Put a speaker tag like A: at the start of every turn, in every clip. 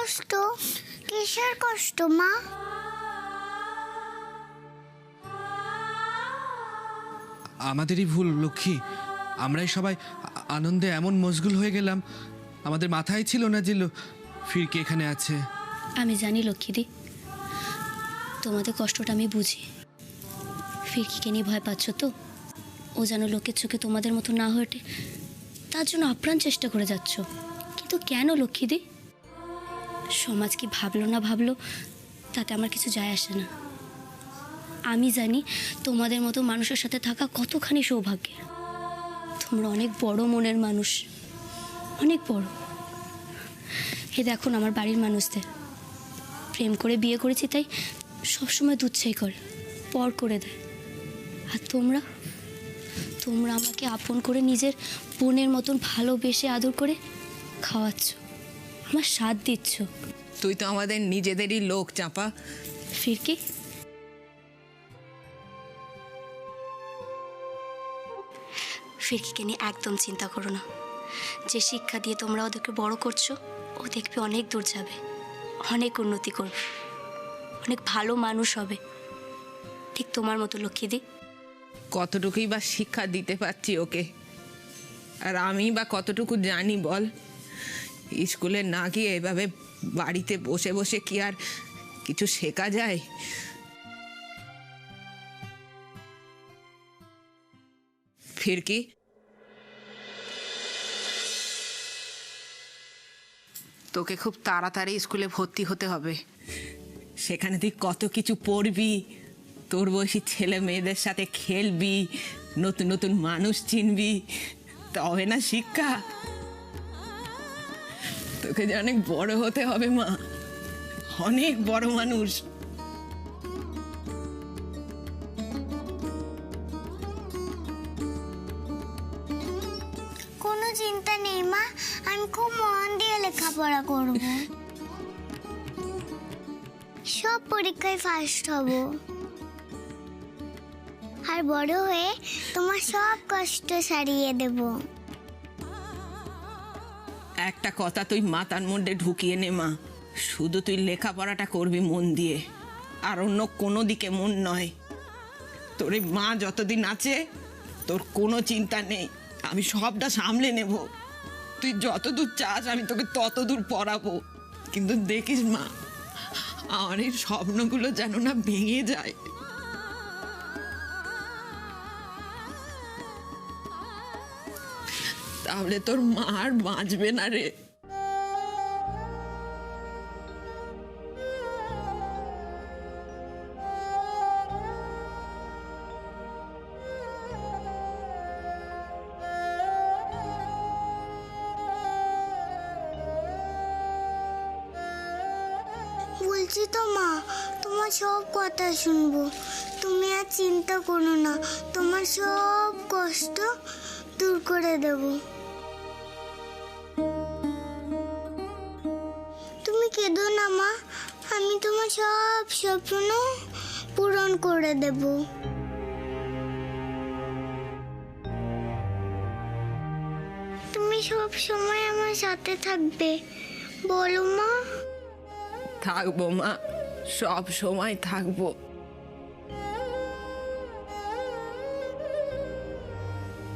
A: কষ্ট? কিসের কষ্ট মা?
B: আমাদেরই ভুল লক্ষ্মী। আমরাই সবাই আনন্দে এমন মশগুল হয়ে গেলাম, আমাদের মাথায় ছিল না যে ফিরকি এখানে আছে।
C: আমি জানি লক্ষ্মীদি, তোমাদের কষ্টটা আমি বুঝি। ফিরকিকে নিয়ে ভয় পাচ্ছ তো? ও যেন লোকের চোখে তোমাদের মতো না হয়ে ওঠে, তার জন্য আপ্রাণ চেষ্টা করে যাচ্ছ। কিন্তু কেন লক্ষ্মীদি? সমাজ কি ভাবলো না ভাবলো তাতে আমার কিছু যায় আসে না। আমি জানি তোমাদের মতো মানুষের সাথে থাকা কতখানি সৌভাগ্যের। তোমরা অনেক বড় মনের মানুষ, অনেক বড়। এ দেখুন আমার বাড়ির মানুষদের, প্রেম করে বিয়ে করেছি তাই সবসময় দুচ্ছাই করে, পর করে দেয়। আর তোমরা তোমরা আমাকে আপন করে নিজের বোনের মতন ভালোবেসে আদর করে খাওয়াচ্ছ, আমার সাথ দিচ্ছ।
D: তুই তো আমাদের নিজেদেরই লোক চাপা।
C: ফিরকি, ফিরকিকে নিয়ে একদম চিন্তা করো না। যে শিক্ষা দিয়ে তোমরা ওদেরকে বড় করছো, ও দেখবে অনেক দূর যাবে, অনেক উন্নতি করবে, অনেক ভালো মানুষ হবে, ঠিক তোমার মতো লক্ষ্মীদি।
D: কতটুকুই বা শিক্ষা দিতে পারছি ওকে, আর আমি বা কতটুকু জানি বল? স্কুলে না গিয়ে এভাবে বাড়িতে বসে বসে কি আর কিছু শেখা যায়? ফিরকি, তোকে খুব তাড়াতাড়ি স্কুলে ভর্তি হতে হবে। সেখানে তুই কত কিছু পড়বি, তোর বয়সী ছেলে মেয়েদের সাথে খেলবি, নতুন নতুন মানুষ চিনবি, তবে না শিক্ষা। তোকে যে অনেক বড় হতে হবে মা, অনেক বড় মানুষ।
A: কোনো চিন্তা নেই মা, আমি খুব মন দিয়ে লেখাপড়া করব। সব পরীক্ষায় ফার্স্ট হব, আর বড় হয়ে তোমার সব কষ্ট সারিয়ে দেব।
D: একটা কথা তুই মাথার মধ্যে ঢুকিয়ে নে মা, শুধু তুই লেখাপড়াটা করবি মন দিয়ে, আর অন্য কোনো দিকে মন নয়। তোর এই মা যতদিন আছে তোর কোনো চিন্তা নেই, আমি সবটা সামলে নেব। তুই যতদূর চাস আমি তোকে ততদূর পড়াবো, কিন্তু দেখিস মা আমার এই স্বপ্নগুলো যেন না ভেঙে যায়। তাহলে তোর মা আর বাঁচবে না রে।
A: বলছি তো মা, তোমার সব কথা শুনবো, তুমি আর চিন্তা করো না, তোমার সব কষ্ট দূর করে দেব। তুমি কেঁদো না মা, আমি তোমার সব স্বপ্ন পূরণ করে দেব। তুমি সব সময় আমার সাথে থাকবে, বলো মা?
D: থাকবো মা, সব সময় থাকবো।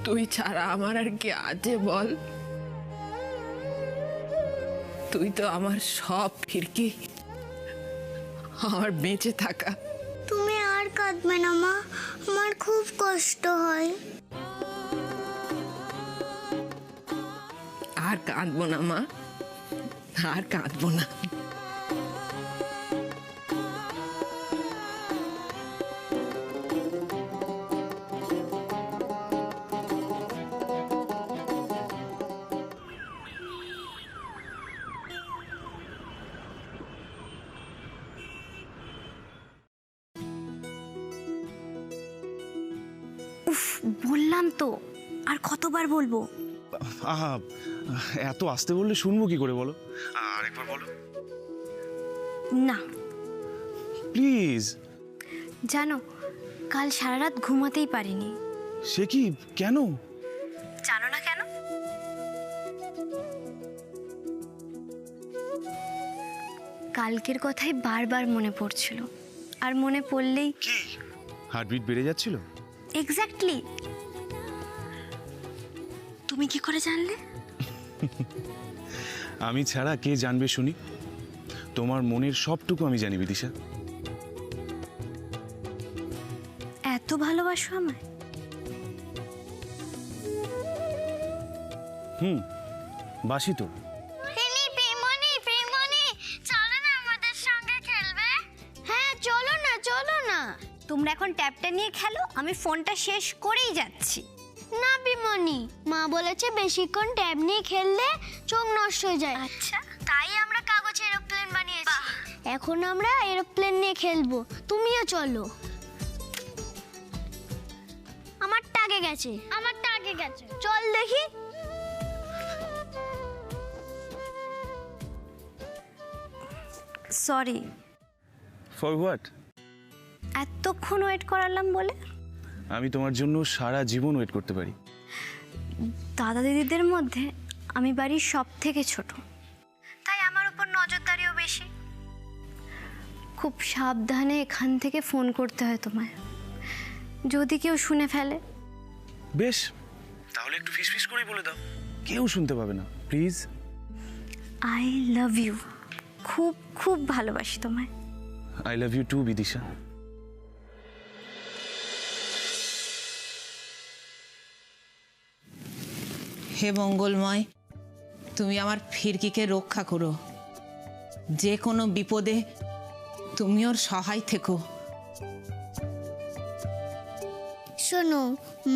D: তুই ছাড়া আমার আর কি আছে বল? তুই তো আমার সব ফিরকি, আমার বেঁচে থাকা।
A: তুমি আর কাঁদবে না মা, আমার খুব কষ্ট হয়।
D: আর কাঁদবো না মা, আর কাঁদবো না।
E: বললাম তো, আর কতবার বলবো?
F: আহা, এত আস্তে বললে শুনবো কি করে বলো? আরেকবার বলো
E: না।
F: প্লিজ।
E: জানো, কাল সারা রাত ঘুমাতেই পারিনি।
F: সে কি, কেন?
E: জানো না কেন? কালকের কথাই বারবার মনে পড়ছিল, আর মনে পড়লেই
F: কি হার্টবিট বেড়ে যাচ্ছিল?
E: এক্স্যাক্টলি। তুমি কি করে জানলে?
F: আমি ছাড়া কে জানবে শুনি? তোমার মনের সবটুকু আমি জানি বিদিশা।
E: এত ভালোবাসো আমায়?
F: বাসি তো।
A: চলো না আমাদের সঙ্গে খেলবে।
E: হ্যাঁ চলো না, চলো না। তোমরা এখন ট্যাবটা নিয়ে খেলো, আমি ফোনটা শেষ করেই যাচ্ছি।
A: না বিমনি, মা বলেছে বেশিক্ষণ ট্যাব নিয়ে খেললে চোখ নষ্ট হয়ে যায়।
E: আচ্ছা,
A: তাই আমরা কাগজে এরোপ্লেন বানিয়েছি। এখন আমরা এরোপ্লেন নিয়ে খেলবো, তুমিও চলো। আমারটা আগে গেছে, চল দেখি।
E: Sorry,
F: for what?
E: এতক্ষণ ওয়েট করালাম বলে।
F: আমি তোমার জন্য সারা জীবন ওয়েট করতে পারি।
E: দাদা দিদিদের মধ্যে আমি বাড়ির সব থেকে ছোট, তাই আমার উপর নজরদারিও বেশি। খুব সাবধানে এখান থেকে ফোন করতে হয় তোমায়, যদি কেউ শুনে ফেলে।
F: বেশ, তাহলে একটু ফিসফিস করেই বলে দাও, কেউ শুনতে পাবে না, প্লিজ।
E: আই লাভ ইউ, খুব খুব ভালোবাসি তোমায়।
F: I love you too Bidisha.
D: হে মঙ্গলময়, তুমি আমার ফিরকিকে রক্ষা করো। যে কোনো বিপদে তুমি ওর সহায় থেকো।
A: শোনো,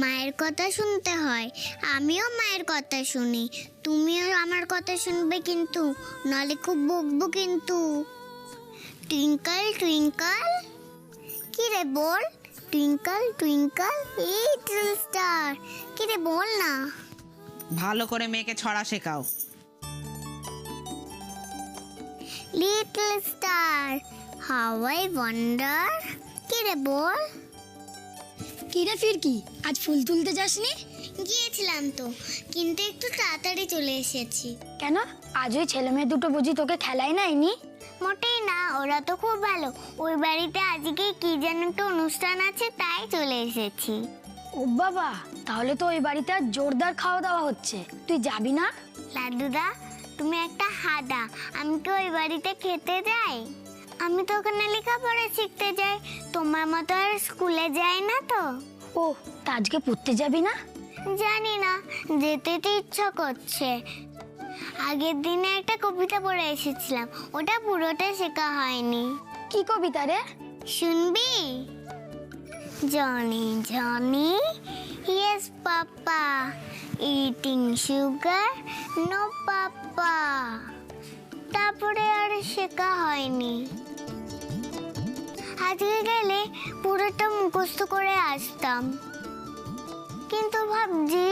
A: মায়ের কথা শুনতে হয়, আমিও মায়ের কথা শুনি, তুমিও আমার কথা শুনবে কিন্তু, নলে খুব বকবো কিন্তু। টুইঙ্কল টুইঙ্কল, কি রে বল? টুইঙ্কল টুইঙ্কল লিটল স্টার, কি রে বল না।
D: ভালো করে মেয়েকে ছড়া শেখাও।
A: Little star how I wonder, কি রে বল।
G: কিরে ফিরকি, আজ ফুল তুলতে যাসনি?
A: গিয়েছিলাম তো, কিন্তু একটু তাড়াতাড়ি চলে এসেছি।
G: কেন, আজ ওই ছেলে মেয়ে দুটো বুঝি তোকে খেলাই নাইনি?
A: মোটেই না, ওরা তো খুব ভালো। ওই বাড়িতে আজকে কি যেন একটা অনুষ্ঠান আছে, তাই চলে এসেছি।
G: ও বাবা, তাহলে তো ওই বাড়িতে আজ জোরদার খাওয়া দাওয়া হচ্ছে, তুই যাবি না?
A: লাড্ডুদা, তুমি একটা হাদা, আমি কি ওই বাড়িতে খেতে যাই? আমি তো ওখানে লেখাপড়া শিখতে যাই, তোমার মতো আর স্কুলে যাই না তো।
G: ও, তা আজকে পড়তে যাবি না?
A: জানি না, যেতে তো ইচ্ছা করছে। আগের দিনে একটা কবিতা পড়ে এসেছিলাম, ওটা পুরোটা শেখা হয়নি।
G: কি কবিতা রে?
A: শুনবি? Johnny Johnny yes papa, eating sugar no papa. তারপরে আর শেখা হয়নি। আজকে গেলে পুরোটা মুখস্থ করে আসতাম, কিন্তু ভাবছি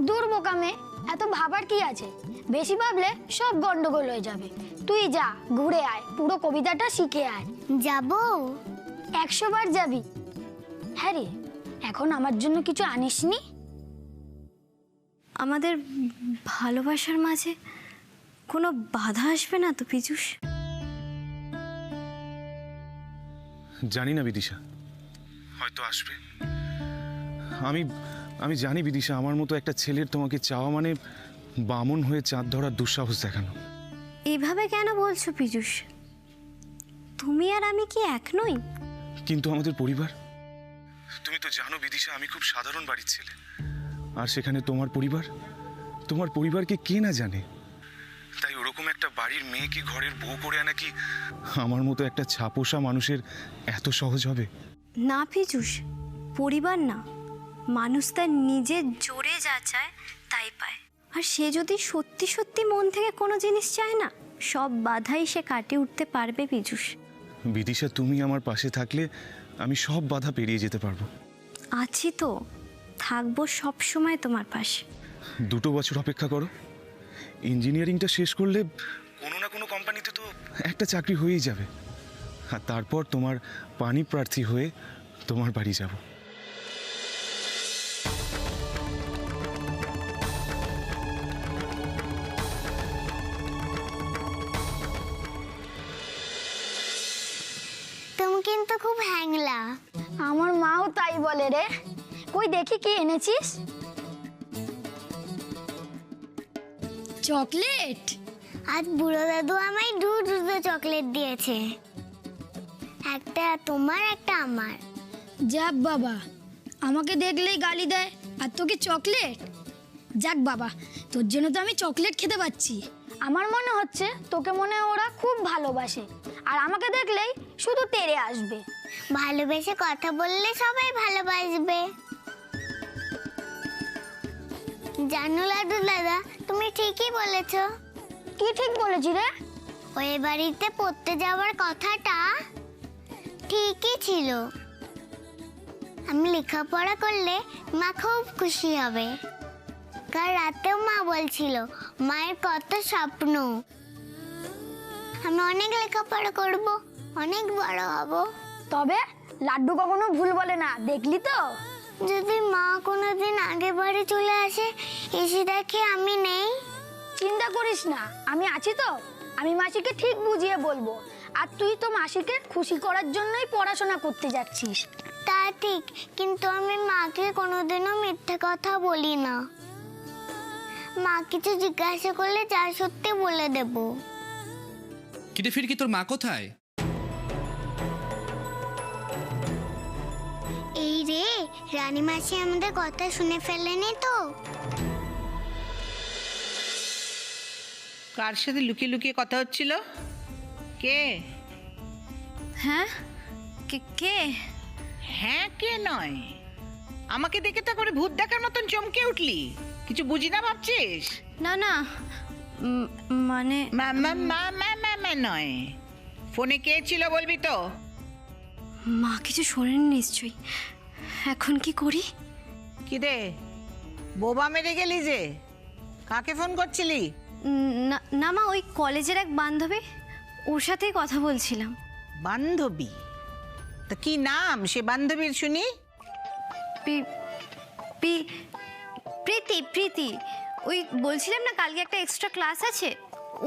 G: দূর বোকামে, এত ভাবার কি আছে? বেশি ভাবলে সব গন্ডগোল হয়ে যাবে। তুই যা, ঘুরে আয়, পুরো কবিতাটা শিখে আয়।
A: যাবো।
G: 100 বার যাবি। হ্যাঁ রে, এখন আমার জন্য কিছু আনিসনি?
E: আমাদের ভালোবাসার মাঝে কোনো বাধা আসবে না তো পীযূষ?
F: জানি না বিদিশা, হয়তো আসবে। আমি জানি বিদিশা, আমার মতো একটা ছেলের তোমাকে চাওয়া মানে বামন হয়ে চাঁদ ধরার দুঃসাহস দেখানো।
E: এইভাবে কেন বলছো পীযূষ? তুমি আর আমি কি এক নই?
F: কিন্তু আমাদের পরিবার, তুমি তো জানো বিদিশা, আমি খুব সাধারণ বাড়ির ছেলে। আর সেখানে তোমার পরিবারকে কে না জানে। তাই ওরকম একটা বাড়ির মেয়েকে ঘরের বউ করে আনা কি আমার মতো একটা ছাপোষা মানুষের এত সহজ হবে?
E: না পীযূষ, পরিবার না, মানুষ তার নিজের জোরে যা চায় তাই পায়। আর সে যদি সত্যি সত্যি মন থেকে কোনো জিনিস চায় না, সব বাধাই সে কাটিয়ে উঠতে পারবে পীযূষ।
F: বিদিশা, তুমি আমার পাশে থাকলে আমি সব বাধা পেরিয়ে যেতে পারবো।
E: আছি তো, থাকবো সব সময় তোমার পাশে।
F: 2 বছর অপেক্ষা করো, ইঞ্জিনিয়ারিংটা শেষ করলে কোনো না কোনো কোম্পানিতে তো একটা চাকরি হয়েই যাবে। আর তারপর তোমার পানি প্রার্থী হয়ে তোমার বাড়ি যাব।
A: কিন্তু খুব হ্যাংলা।
G: আমার মাও তাই বলে রে। কই দেখি কি এনেছিস? চকলেট?
A: আজ বুড়ো দাদু আমায় দুটো চকলেট দিয়েছে, একটা তোমার একটা আমার।
G: যাক বাবা, আমাকে দেখলেই গালি দেয় আর তোকে চকলেট। যাক বাবা, তোর জন্য তো আমি চকলেট খেতে পাচ্ছি। আমার মনে হচ্ছে তোকে মনে হয় ওরা খুব ভালোবাসে, আর আমাকে দেখলেই শুধু তেড়ে আসবে।
A: ভালোবেসে কথা বললে সবাই ভালোবাসবে। জানো লাড্ডু দাদা, তুমি ঠিকই বলেছ।
G: কি ঠিক বলেছি রে?
A: ওই বাড়িতে পড়তে যাওয়ার কথাটা ঠিকই ছিল। আমি লেখাপড়া করলে মা খুব খুশি হবে। কাল রাতেও মা বলছিল মায়ের কত স্বপ্ন, আমি অনেক লেখাপড়া করব, অনেক বড় হব।
G: তবে লাড্ডু কখনো ভুল বলে না, দেখলি তো?
A: যদি মা কোনোদিন আগে বাড়ি চলে আসে, এসে দেখে আমি নেই।
G: চিন্তা করিস না, আমি আছি তো। আমি মাসিকে ঠিক বুঝিয়ে বলবো। আর তুই তো মাসিকে খুশি করার জন্যই পড়াশোনা করতে যাচ্ছিস।
A: তা ঠিক, কিন্তু আমি মাকে কোনোদিনও মিথ্যে কথা বলি না। মা কিছু জিজ্ঞাসা করলে যা সত্যি বলে দেব।
B: কিরে ফিরকি, তোর মা কোথায়?
A: এই রে, রানী মাসি আমাদের কথা শুনে ফেলেনি তো?
D: কার সাথে লুকিয়ে লুকিয়ে কথা হচ্ছিল? কে?
E: হ্যাঁ, কে?
D: হ্যাঁ কে নয়, আমাকে দেখে তো করে ভূত দেখার মতন চমকে উঠলি। কিছু বুঝি না ভাবছিস?
E: না না, মানে
D: নয়, ফোনে কে ছিল বলবি তো?
E: মা কিছু শোনেন নিশ্চয়ই। এখন কি করি?
D: কি রে, বোবা মেরে গেলি যে? কাকে ফোন করছিলি?
E: না না মা, ওই কলেজের এক বান্ধবী, ওর সাথেই কথা বলছিলাম।
D: বান্ধবী? তা কি নাম সে বান্ধবীর শুনি?
E: প্রীতি। প্রীতি, ওই বলছিলাম না কালকে একটা এক্সট্রা ক্লাস আছে,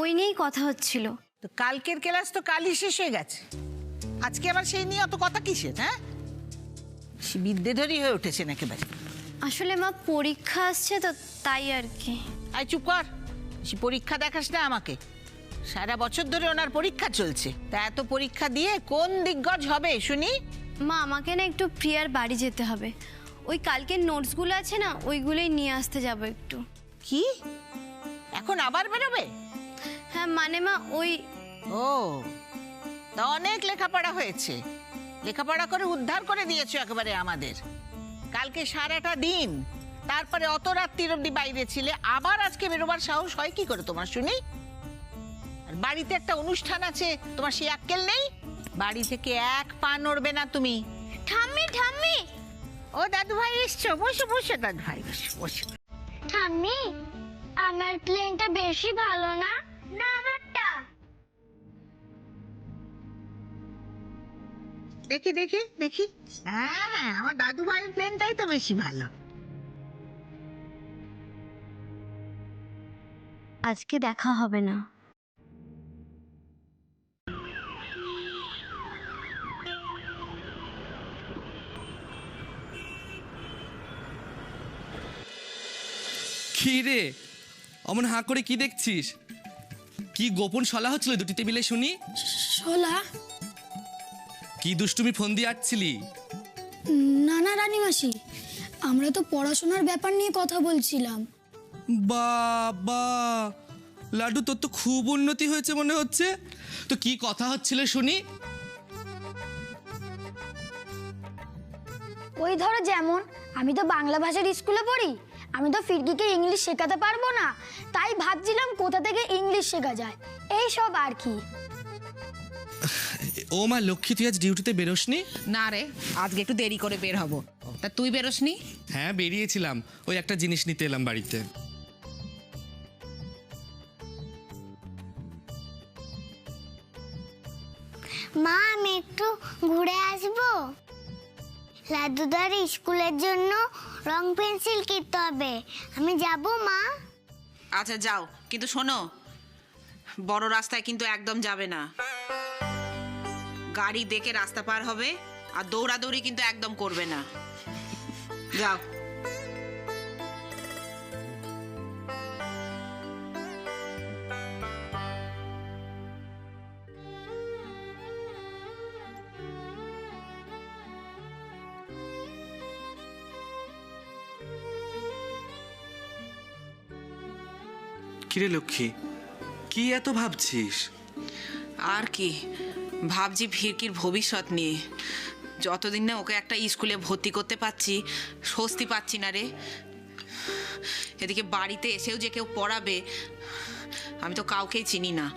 E: ওই নিয়েই কথা হচ্ছিল।
D: তো কালকের ক্লাস তো কালই শেষ হয়ে গেছে, আজকে আবার সেই নিয়ে অত কথা কিসের? হ্যাঁ, সে বিদ্যেধরী হয়ে উঠেছে না একেবারে।
E: আসলে মা পরীক্ষা আসছে তো, তাই আর কি।
D: আয় চুপ কর, সে পরীক্ষা দেখাস না আমাকে। সারা বছর ধরে ওনার পরীক্ষা চলছে, তা এত পরীক্ষা দিয়ে কোন দিগ্গজ হবে শুনি?
E: মা আমাকে না একটু প্রিয়ার বাড়ি যেতে হবে। ওই কালকের নোটসগুলো আছে না, ওইগুলোই নিয়ে আসতে যাব একটু।
D: কি, এখন আবার বেরোবে?
E: হ্যাঁ মানে মা ওই।
D: ও, তা অনেক লেখাপড়া হয়েছে, লেখাপড়া করে উদ্ধার করে দিয়েছো একেবারে আমাদের। কালকে সারাটা দিন, তারপরে অত রাত্রির অব্দি বাইরে ছিলে, আবার আজকে বেরোবার সাহস হয় কি করে তোমার শুনি? আর বাড়িতে একটা অনুষ্ঠান আছে, তোমার সেই আক্কেল নেই? বাড়ি থেকে এক পা নড়বে না তুমি।
A: ঠাম্মি ঠাম্মি,
D: ও দাদু ভাই এসছো, বসো বসো দাদু ভাই, বসো বসো।
A: ঠাম্মি, আমার প্লেনটা বেশি ভালো না? না আমারটা।
D: দেখি দেখি দেখি, হ্যাঁ আমার দাদু ভাইয়ের প্লেনটাই তো বেশি ভালো।
E: আজকে দেখা হবে না।
B: কি রে, অমন হাঁ করে কি দেখছিস? কি গোপন সলা হচ্ছিল দুটি টেবিলে শুনি?
G: শোলা?
B: কি দুষ্টুমি ফোন দিয়ে আটছিলি?
G: না না রানী মাসি, আমরা তো পড়াশোনার ব্যাপার নিয়ে কথা বলছিলাম।
B: বাবা, লাড্ডু তোর তো খুব উন্নতি হয়েছে মনে হচ্ছে। তো কি কথা হচ্ছিল শুনি?
G: ওই ধরো যেমন, আমি তো বাংলা ভাষার স্কুলে পড়ি, আমি তো ফিরকিকে ইংলিশ শেখাতে পারবো না, তাই ভাবছিলাম কোথা থেকে ইংলিশ শেখা যায়, এই সব আর কি।
B: ও মা লক্ষ্মী, তুই আজ ডিউটিতে বেরোসনি?
D: না রে, আজকে একটু দেরি করে বের হব। তা তুই বেরোসনি?
B: হ্যাঁ বেরিয়েছিলাম, ওই একটা জিনিস নিতে এলাম বাড়িতে।
A: মা আমি একটু ঘুরে আসবো। লাড্ডুদার স্কুলের জন্য রং পেন্সিল কিনতে হবে, আমি যাব মা।
H: আচ্ছা যাও, কিন্তু শোনো, বড় রাস্তায় কিন্তু একদম যাবে না।
D: গাড়ি দেখে রাস্তা পার হবে, আর দৌড়াদৌড়ি কিন্তু একদম করবে না। যাও।
B: কিরে লক্ষ্মী, কি এত ভাবছিস?
D: আর কি ভাবছি, ভিড়কির ভবিষ্যৎ নিয়ে। যতদিন না ওকে একটা স্কুলে ভর্তি করতে পারছি, স্বস্তি পাচ্ছি না রে। এদিকে বাড়িতে এসেও যে কেউ পড়াবে, আমি তো কাউকেই চিনি না।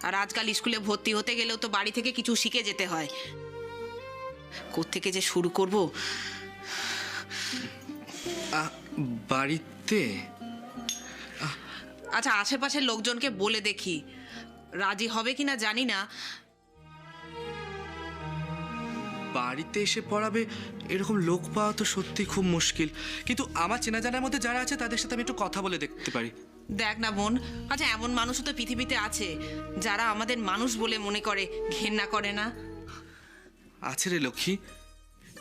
D: আর আজকাল স্কুলে ভর্তি হতে গেলেও তো বাড়ি থেকে কিছু শিখে যেতে হয়। কোত্থেকে যে শুরু করব।
B: বাড়িতে?
D: আচ্ছা, আশেপাশের লোকজনকে বলে দেখি, রাজি হবে কিনা জানি না।
B: বাড়িতে এসে পড়াবে এরকম লোক পাওয়া তো সত্যি খুব মুশকিল, কিন্তু আমার চেনা জানার মধ্যে যারা আছে তাদের সাথে আমি একটু কথা বলে দেখতে পারি।
D: দেখ না বোন, আচ্ছা এমন মানুষও তো পৃথিবীতে আছে যারা আমাদের মানুষ বলে মনে করে, ঘেন্না করে না।
B: আছে রে লক্ষ্মী,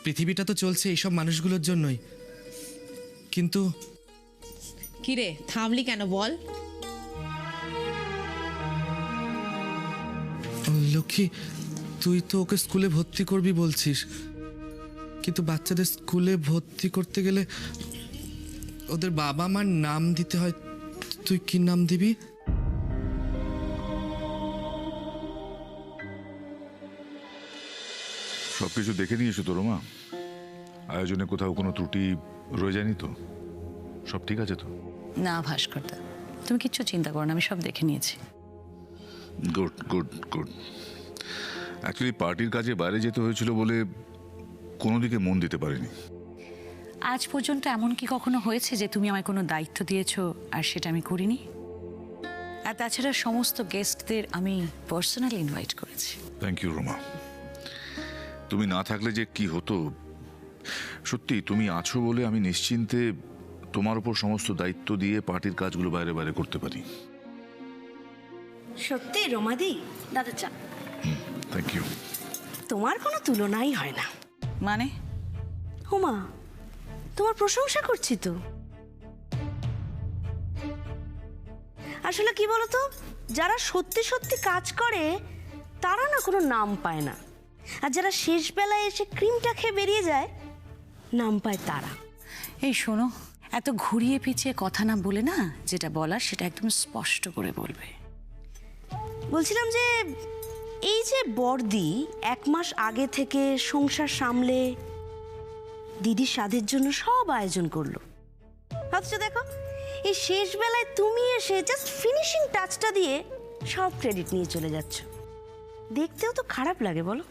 B: পৃথিবীটা তো চলছে এইসব মানুষগুলোর জন্যই। কিন্তু
D: কিরে থামলি কেন বল?
B: লক্ষ্মী, তুই তো ওকে স্কুলে ভর্তি করবি বলছিস, কিন্তু বাচ্চাদের স্কুলে ভর্তি করতে গেলে ওদের বাবা মার নাম দিতে হয়। তুই কি নাম দিবি?
H: সবকিছু দেখে নিয়েছো তো রোমা? আয়োজনে কোথাও কোনো ত্রুটি রয়ে যায়নি তো? সব ঠিক আছে তো?
I: না ভাস্করদা, তুমি কিচ্ছু চিন্তা করো না, আমি সব দেখে নিয়েছি।
H: Good good good. অ্যাকচুয়ালি পার্টির কাজে বাইরে যেতে হয়েছিল বলে কোনো দিকে মন দিতে পারিনি।
I: আজ পর্যন্ত এমন কি কখনো হয়েছে যে তুমি আমায় কোনো দায়িত্ব দিয়েছো আর সেটা আমি করিনি? আর তাছাড়া সমস্ত গেস্টদের আমি পার্সোনালি ইনভাইট করেছি।
H: Thank you Roma. তুমি না থাকলে যে কি হতো। সত্যি তুমি আছো বলে আমি নিশ্চিন্তে তোমার উপর সমস্ত দায়িত্ব দিয়ে পার্টির কাজগুলো বাইরে বাইরে করতে পারি।
J: সত্যি রোমাদি, দাদা চা।
H: Thank you.
J: তোমার কোনো তুলনাই হয় না।
I: মানে?
J: হুমা, তোমার প্রশংসা করছি তো। আসলে কি বলতো, যারা সত্যি সত্যি কাজ করে তারা না কোনো নাম পায় না, আর যারা শেষ বেলায় এসে ক্রিমটা খেয়ে বেরিয়ে যায় নাম পায় তারা।
I: এই শোনো, এত ঘুরিয়ে পিছিয়ে কথা না বলে না, যেটা বলার সেটা একদম স্পষ্ট করে বলবে।
J: বলছিলাম যে এই যে বড়দি 1 মাস আগে থেকে সংসার সামলে দিদির সাধের জন্য সব আয়োজন করলো, অথচ দেখো এই শেষ বেলায় তুমি এসে জাস্ট ফিনিশিং টাচটা দিয়ে সব ক্রেডিট নিয়ে চলে যাচ্ছ। দেখতেও তো খারাপ লাগে বলো।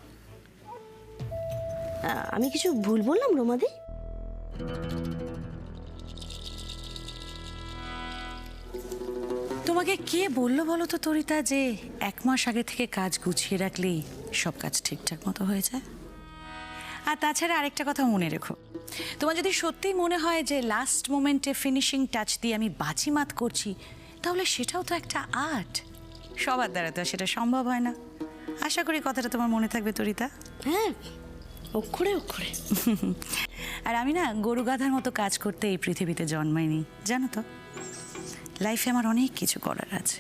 J: আমি কিছু ভুল বললাম রোমাদি?
I: তোমাকে কে বললো বলো তো তরিতা যে 1 মাস আগে থেকে কাজ গুছিয়ে রাখলেই সব কাজ ঠিকঠাক মতো হয়ে যায়? আর তাছাড়া আরেকটা কথা মনে রেখো, তোমার যদি সত্যিই মনে হয় যে লাস্ট মোমেন্টে ফিনিশিং টাচ দিয়ে আমি বাজিমাত করছি, তাহলে সেটাও তো একটা আর্ট। সবার দ্বারা তো সেটা সম্ভব হয় না। আশা করি কথাটা তোমার মনে থাকবে তরিতা।
J: হ্যাঁ, অক্ষরে অক্ষরে।
I: আর আমি না গরু গাধার মতো কাজ করতে এই পৃথিবীতে জন্মাইনি, জানো তো। লাইফে আমার অনেক কিছু করার আছে।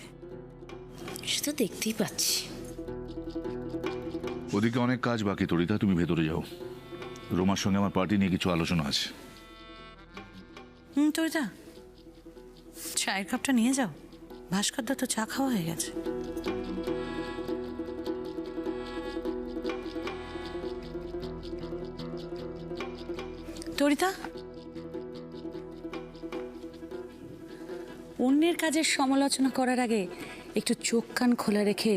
J: সে তো দেখতেই পাচ্ছি।
H: ওদিকে অনেক কাজ বাকি তরিতা, তুমি ভেতরে যাও। রোমার সঙ্গে আমার পার্টি নিয়ে কিছু আলোচনা আছে।
I: তরিতা, চায়ের কাপটা নিয়ে যাও। ভাস্করদা তো চা খাওয়া হয়ে গেছে। তরিতা, অন্যের কাজের সমালোচনা করার আগে একটু চোখ কান খোলা রেখে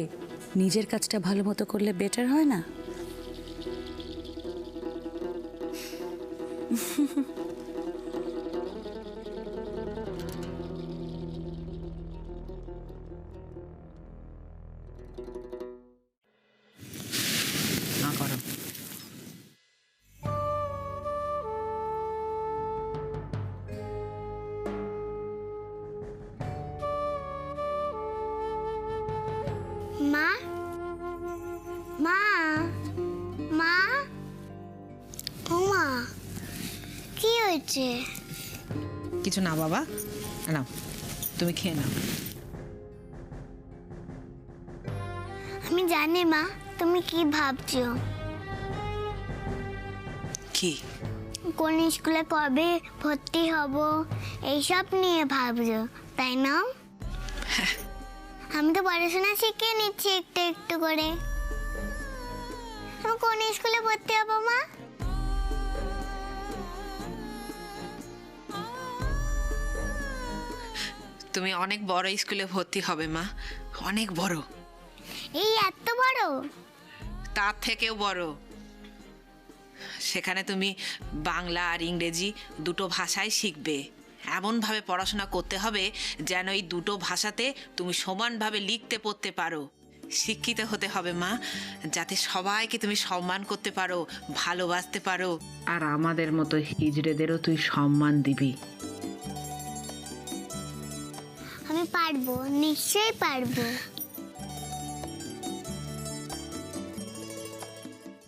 I: নিজের কাজটা ভালো মতো করলে বেটার হয় না? না করো।
A: মা, মা, হয়েছে?
D: কিছু না বাবা, নাও তুমি খেয়ে নাও।
A: আমি জানি মা তুমি কি ভাবছো।
D: কি?
A: কোন স্কুলে কবে ভর্তি হব এইসব নিয়ে ভাবছো, তাই না? আমি তো পড়াশোনা শিখে নিচ্ছি একটু একটু করে। আমি কোন স্কুলে ভর্তি হব মা?
D: তুমি অনেক বড় স্কুলে ভর্তি হবে মা, অনেক বড়।
A: এই এত বড়?
D: তার থেকেও বড়। সেখানে তুমি বাংলা আর ইংরেজি দুটো ভাষাই শিখবে। এমনভাবে পড়াশোনা করতে হবে যেন এই দুটো ভাষাতে তুমি সমানভাবে লিখতে পড়তে পারো। শিক্ষিত হতে হবে মা, যাতে সবাইকে তুমি সম্মান করতে পারো, ভালোবাসতে পারো। আর আমাদের মতো হিজড়েদেরও তুই সম্মান দিবি।
A: আমি পারবো, নিশ্চয়ই পারবো।